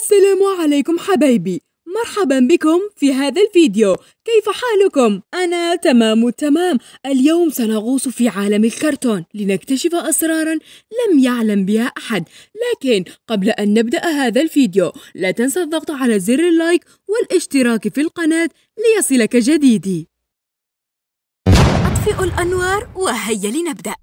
السلام عليكم حبايبي، مرحبا بكم في هذا الفيديو. كيف حالكم؟ أنا تمام التمام. اليوم سنغوص في عالم الكرتون لنكتشف أسرارا لم يعلم بها أحد. لكن قبل أن نبدأ هذا الفيديو لا تنسى الضغط على زر اللايك والاشتراك في القناة ليصلك جديدي. أطفئوا الأنوار وهيا لنبدأ.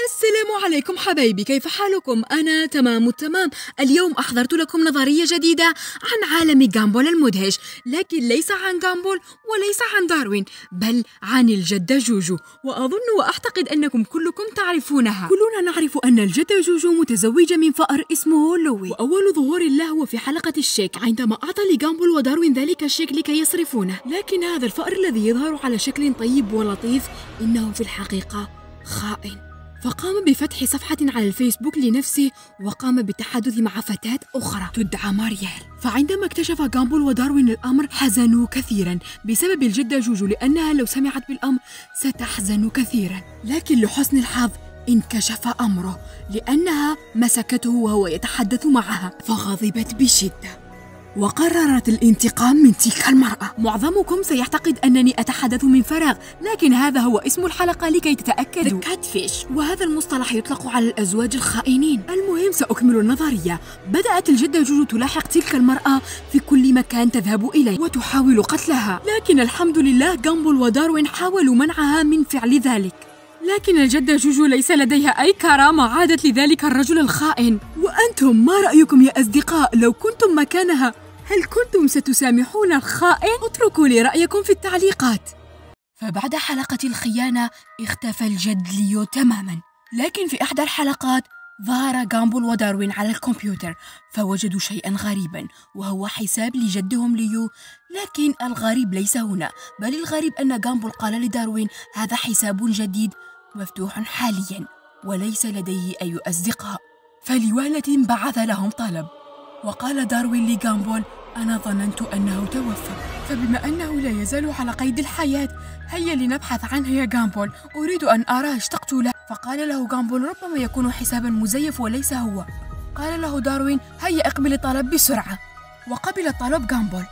السلام عليكم حبايبي، كيف حالكم؟ أنا تمام التمام. اليوم أحضرت لكم نظرية جديدة عن عالم جامبول المدهش، لكن ليس عن جامبول وليس عن داروين، بل عن الجدة جوجو. وأظن وأعتقد أنكم كلكم تعرفونها. كلنا نعرف أن الجدة جوجو متزوجة من فأر اسمه لوي، وأول ظهور له هو في حلقة الشيك عندما أعطى لجامبول وداروين ذلك الشيك لكي يصرفونه. لكن هذا الفأر الذي يظهر على شكل طيب ولطيف إنه في الحقيقة خائن، فقام بفتح صفحة على الفيسبوك لنفسه وقام بالتحدث مع فتاة أخرى تدعى ماريال. فعندما اكتشف جامبول وداروين الأمر حزنوا كثيرا بسبب الجدة جوجو، لأنها لو سمعت بالأمر ستحزن كثيرا. لكن لحسن الحظ انكشف أمره، لأنها مسكته وهو يتحدث معها فغضبت بشدة وقررت الانتقام من تلك المرأة. معظمكم سيعتقد أنني أتحدث من فراغ، لكن هذا هو اسم الحلقة لكي تتأكدوا. كاتفيش، وهذا المصطلح يطلق على الأزواج الخائنين. المهم سأكمل النظرية. بدأت الجدة جوجو تلاحق تلك المرأة في كل مكان تذهب إليه وتحاول قتلها، لكن الحمد لله جامبول وداروين حاولوا منعها من فعل ذلك. لكن الجدة جوجو ليس لديها أي كرامة، عادت لذلك الرجل الخائن. وأنتم ما رأيكم يا أصدقاء لو كنتم مكانها؟ هل كنتم ستسامحون الخائن؟ اتركوا لي رأيكم في التعليقات. فبعد حلقة الخيانة اختفى الجد ليو تماما، لكن في إحدى الحلقات ظهر جامبول وداروين على الكمبيوتر فوجدوا شيئا غريبا، وهو حساب لجدهم ليو. لكن الغريب ليس هنا، بل الغريب أن جامبول قال لداروين هذا حساب جديد مفتوح حاليا وليس لديه أي أصدقاء. فلوهلة بعث لهم طلب، وقال داروين لجامبول أنا ظننت أنه توفى، فبما أنه لا يزال على قيد الحياة هيا لنبحث عنه يا جامبول، أريد أن أراه، اشتقت له. فقال له جامبول ربما يكون حسابا مزيف وليس هو. قال له داروين هيا اقبل الطلب بسرعة، وقبل الطلب جامبول.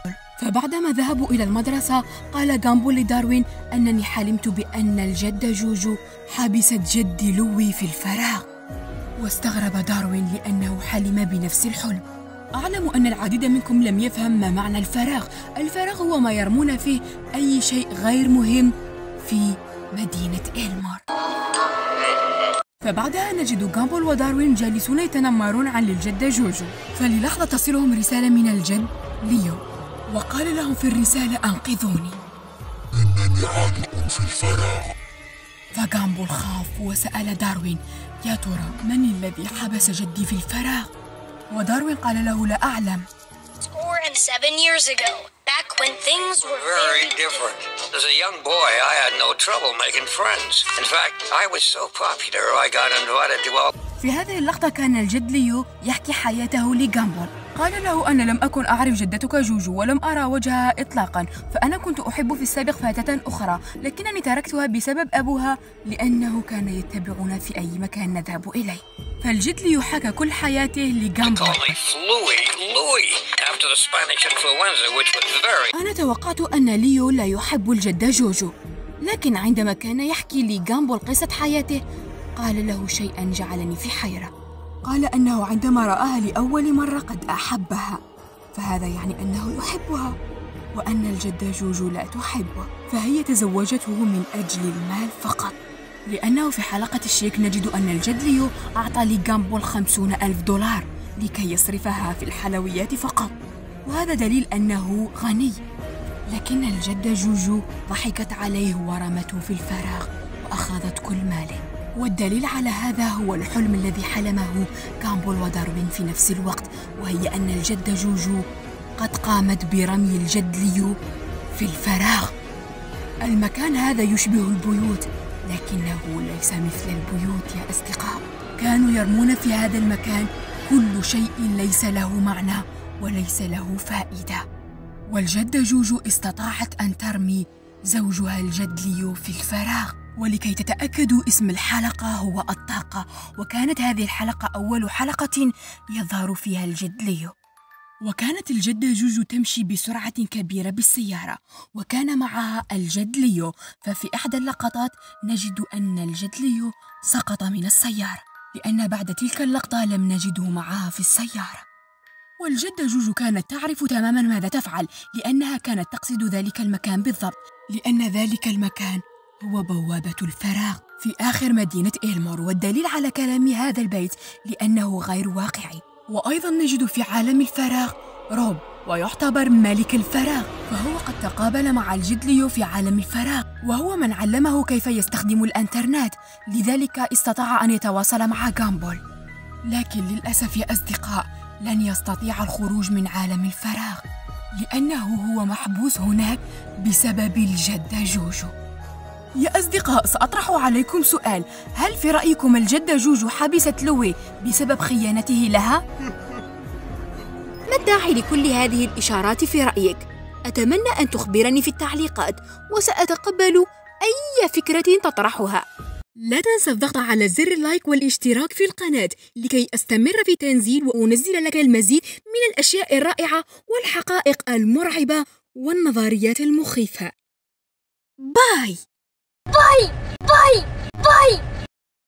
فبعدما ذهبوا إلى المدرسة قال جامبول لداروين أنني حلمت بأن الجدة جوجو حبست جدي لوي في الفراغ. واستغرب داروين لأنه حلم بنفس الحلم. أعلم أن العديد منكم لم يفهم ما معنى الفراغ. الفراغ هو ما يرمون فيه أي شيء غير مهم في مدينة إلمار. فبعدها نجد جامبول وداروين جالسون يتنمرون عن الجدة جوجو، فللحظة تصلهم رسالة من الجد ليو، وقال لهم في الرسالة أنقذوني، إنني عالق في الفراغ. فجامبول خاف وسأل داروين يا ترى من الذي حبس جدي في الفراغ؟ وداروين قال له لا أعلم. 4 and 7 years ago, back when things were very different. As a young boy, I had no trouble making friends. In fact, I was so popular I got invited to all. في هذه اللحظة كان الجد ليو يحكي حياته لجامبول. قال له أنا لم أكن أعرف جدتك جوجو ولم أرى وجهها إطلاقا، فأنا كنت أحب في السابق فتاة أخرى، لكنني تركتها بسبب أبوها لأنه كان يتبعنا في أي مكان نذهب إليه. فالجد ليو حكى كل حياته لجامبول. أنا توقعت أن ليو لا يحب الجدة جوجو، لكن عندما كان يحكي لجامبول قصة حياته قال له شيئا جعلني في حيرة. قال أنه عندما رآها لأول مرة قد أحبها، فهذا يعني أنه يحبها، وأن الجدة جوجو لا تحبه، فهي تزوجته من أجل المال فقط. لأنه في حلقة الشيك نجد أن الجد ليو أعطى لجامبول 50,000 دولار لكي يصرفها في الحلويات فقط، وهذا دليل أنه غني. لكن الجدة جوجو ضحكت عليه ورمته في الفراغ وأخذت كل ماله، والدليل على هذا هو الحلم الذي حلمه جامبول وداروين في نفس الوقت، وهي أن الجدة جوجو قد قامت برمي الجد ليو في الفراغ. المكان هذا يشبه البيوت، لكنه ليس مثل البيوت يا أصدقاء. كانوا يرمون في هذا المكان كل شيء ليس له معنى وليس له فائدة، والجدة جوجو استطاعت أن ترمي زوجها الجد ليو في الفراغ. ولكي تتأكدوا اسم الحلقة هو الطاقة، وكانت هذه الحلقة أول حلقة يظهر فيها الجد ليو. وكانت الجدة جوجو تمشي بسرعة كبيرة بالسيارة، وكان معها الجد ليو، ففي إحدى اللقطات نجد أن الجد ليو سقط من السيارة، لأن بعد تلك اللقطة لم نجده معها في السيارة. والجدة جوجو كانت تعرف تماما ماذا تفعل، لأنها كانت تقصد ذلك المكان بالضبط، لأن ذلك المكان هو بوابة الفراغ في آخر مدينة إلمور، والدليل على كلام هذا البيت لأنه غير واقعي. وأيضا نجد في عالم الفراغ روب، ويعتبر ملك الفراغ، فهو قد تقابل مع الجد ليو في عالم الفراغ، وهو من علمه كيف يستخدم الإنترنت، لذلك استطاع أن يتواصل مع جامبول. لكن للأسف يا أصدقاء لن يستطيع الخروج من عالم الفراغ، لأنه هو محبوس هناك بسبب الجدة جوجو. يا أصدقاء، سأطرح عليكم سؤال: هل في رأيكم الجدة جوجو حبست لوي بسبب خيانته لها؟ ما الداعي لكل هذه الإشارات في رأيك؟ أتمنى أن تخبرني في التعليقات، وسأتقبل أي فكرة تطرحها. لا تنسى الضغط على زر اللايك والاشتراك في القناة لكي أستمر في تنزيل وأنزل لك المزيد من الأشياء الرائعة والحقائق المرعبة والنظريات المخيفة. باي باي باي باي باي.